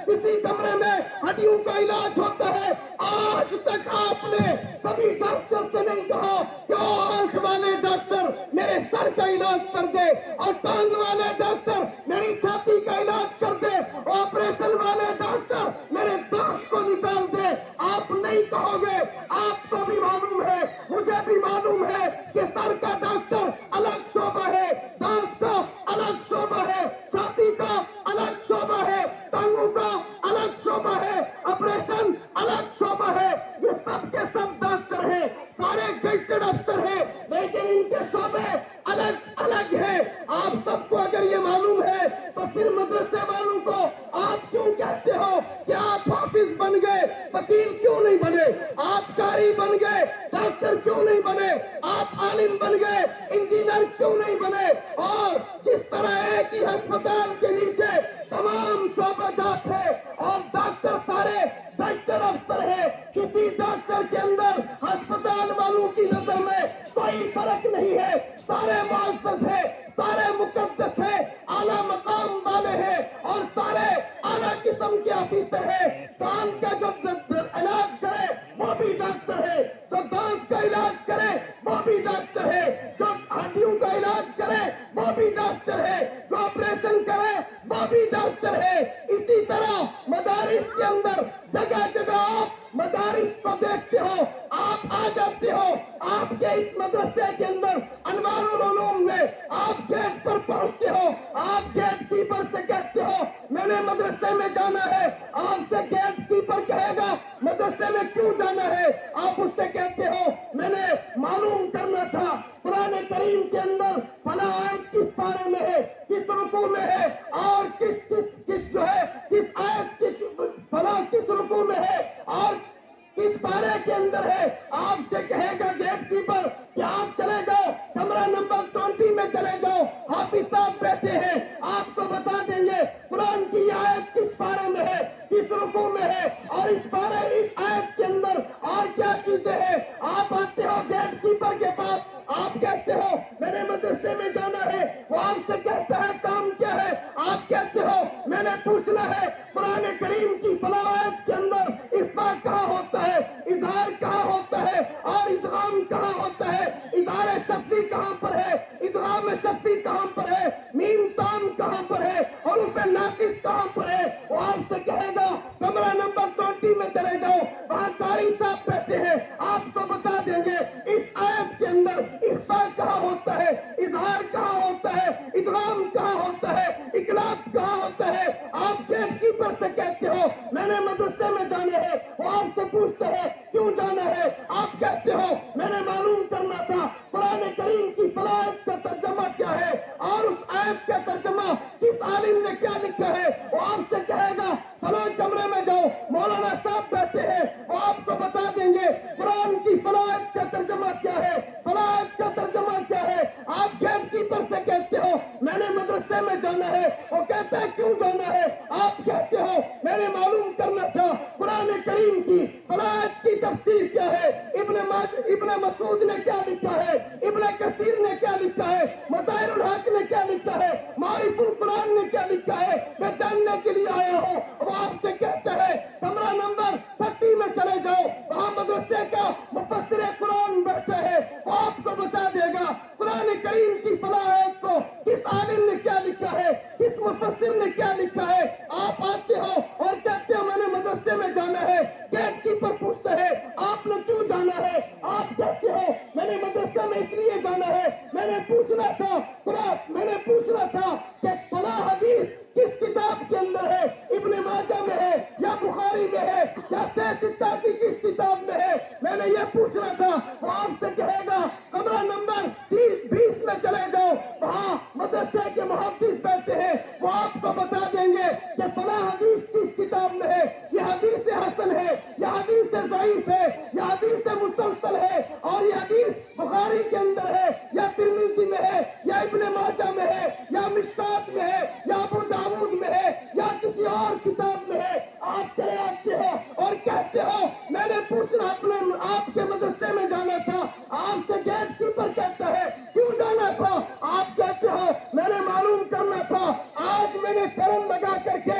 اسی کمرے میں ہڈیوں کا علاج ہوتا ہے. آج تک آپ نے کبھی ڈاکٹر سے نہیں کہا کہ آنکھ والے ڈاکٹر میرے سر کا علاج کر دے, اور ٹانگ والے ڈاکٹر میری چھاتی کا علاج کر دے, آپریشن والے ڈاکٹر میرے دانت کو نکال دے. آپ نہیں کہو گے. آپ کو بھی معلوم ہے, مجھے بھی معلوم ہے کہ سر کا ڈاکٹر الگ شعبہ ہے, دانت کا الگ شعبہ ہے, چھاتی کا الگ شعبہ ہے, ٹانگوں کا الگ شعبہ ہے, آپریشن الگ شعبہ ہے. یہ سب کے سب ڈاکٹر ہیں, سارے گیزٹڈ افسر ہیں, لیکن ان کے شعبے الگ الگ ہیں. آپ سب کو اگر یہ معلوم ہے تو پھر مدرسے والوں کو آپ کیوں کہتے ہو کہ آپ حافظ بن گئے, وکیل کیوں نہیں بنے؟ آپ قاری بن گئے, ڈاکٹر کیوں نہیں بنے؟ آپ عالم بن گئے, انجینئر کیوں نہیں بنے؟ اور جس طرح ایک ہی ہسپتال کے نیچے تمام شعبہ جات ہے اور ڈاکٹر سارے ڈاکٹر افسر ہے, کسی ڈاکٹر کے اندر ہسپتال والوں کی نظر میں کوئی فرق نہیں ہے. سارے معزز ہیں, سارے مقدس ہیں, اعلیٰ مقام والے ہیں, اور سارے اعلیٰ قسم کے آفیسر ہیں. کان کا جو علاج کرے وہ بھی ڈاکٹر ہے, جو دانت کا علاج کرے وہ بھی ڈاکٹر ہے, جو ہڈیوں کا علاج کرے وہ بھی ڈاکٹر ہے, جو آپریشن کرے وہ بھی ڈاکٹر ہے. اسی طرح مدارس کے اندر جگہ جگہ آپ مدارس کو دیکھتے ہو, آپ آ جاتے ہو, آپ کے اس مدرسے کے اندر انوار العلوم میں آپ گیٹ پر پہنچتے ہو, آپ گیٹ کیپر سے کہتے ہو میں نے مدرسے میں جانا ہے. آپ سے گیٹ کیپر کہے گا مدرسے میں کیوں جانا ہے؟ آپ اس سے کہتے ہو میں نے معلوم کرنا تھا قرآن کریم کے اندر فلاں آیت کس پارے میں ہے, کس رکوع میں ہے, اور کس جو ہے کس آیت کی فلاں کس رکوع میں ہے اور کس پارے کے اندر ہے. آپ سے کہے گا گیٹ کیپر کہ آپ چلے جاؤ کمرہ نمبر 20 میں چلے جاؤ, حافظ صاحب بیٹھے ہیں, آپ کو بتا دیں گے قرآن کی یہ آیت کس پارے میں ہے, کس رکوع میں ہے, اور اس پارے اس آیت کے اندر اور کیا چیزیں ہیں. آپ آتے ہو گیٹ کیپر کے پاس, آپ کہتے ہو میں نے مدرسے میں جانا ہے, وہ آپ سے کہتا ہے کام کیا ہے, آپ کہتے ہو میں نے پوچھنا ہے قرآن کریم کی فلاں آیت کے اندر اخفاء کہاں ہوتا ہے, اظہار کہاں ہوتا ہے, اور ادغام کہاں ہوتا ہے, اظہار شفی کہاں پر ہے, ادغام شفی کہاں پر ہے, میم تام کہاں پر ہے, اور اسے ناقص کہاں پر ہے. وہ آپ سے کہے گا کمرہ نمبر 20 میں چلے جاؤ, وہاں قاری صاحب بیٹھے ہیں, آپ کو بتا دیں گے اس آیت کے اندر اخفاء کہاں ہوتا ہے, اظہار کہاں ہوتا ہے, ادغام کہاں ہوتا ہے, اقلاب کہاں ہوتا ہے. آپ گیٹ کیپر سے کہتے ہو میں نے مدرسے میں جانا ہے, وہ آپ سے پوچھتے ہیں کیوں جانا ہے, آپ کہتے ہو میں نے معلوم کرنا تھا قرآن کریم کی فلاں آیت کا ترجمہ کیا ہے, اور اس آیت کا ترجمہ کس عالم نے کیا لکھا ہے. وہ آپ سے کہے گا فلاں کمرے میں جاؤ, مولانا صاحب بیٹھے ہیں, وہ آپ کو بتا دیں گے قرآن کی فلاں آیت کا ترجمہ کیا ہے, فلاں آیت کا ترجمہ کیا ہے. آپ گیٹ کیپر سے کہتے ہو میں نے مدرسے میں جانا ہے, وہ کہتا ہے کیوں جانا ہے, آپ کہتے ہو میں نے معلوم کرنا تھا قرآن کریم کی فلاں آیت کی تفسیر کیا ہے, ابن مسعود نے کیا لکھا ہے, ابن کثیر نے کیا لکھا ہے, مظاہر الحق نے کیا لکھا ہے, معارف القرآن نے کیا لکھا ہے, میں جاننے کے لیے آیا ہوں. وہ آپ سے کہتا ہے کمرہ نمبر 30 میں چلے جاؤ, وہاں مدرسے کا مفسر قرآن بیٹھا ہے, وہ آپ کو بتا دے گا قرآن کریم کی فلاں آیت کو کس عالم نے کیا لکھا ہے, کس مفسر نے کیا لکھا ہے. آپ آتے ہو اور کہتے ہو میں نے مدرسے میں جانا ہے, گیٹ کیپر پوچھتا ہے آپ نے کیوں جانا ہے, آپ کہتے ہو میں نے مدرسے میں اس لیے جانا ہے, میں نے پوچھنا تھا قرآن, میں نے پوچھنا تھا کہ فلاں حدیث کس کتاب کے اندر ہے, ابن ماجہ میں ہے یا بخاری میں ہے یا ستہ کی کس کتاب میں ہے, میں نے یہ پوچھنا تھا. وہ آپ سے کہے گا کمرہ نمبر 20 میں چلے جاؤ, وہاں مدرسے کے محدث بیٹھے ہیں, وہ آپ کو بتا دیں گے کہ فلاں حدیث کس کتاب میں ہے, یہ حدیث حسن ہے, یہ حدیث ضعیف ہے, یہ حدیث مسلسل ہے, اور یہ حدیث بخاری کے اندر ہے یا ترمذی میں ہے یا ابن ماجہ میں ہے یا مشکات میں ہے یا ابو داؤد میں ہے یا کسی اور کتاب میں ہے. آپ چلے آتے ہو اور کہتے ہو میں نے پوچھنا اپنے آپ کے مدرسے میں جانا تھا, آپ سے گیٹ کیپر کہتا ہے کیوں جانا تھا, آپ کہتے ہو میں نے معلوم کرنا تھا. آج میں نے کرم لگا کر کے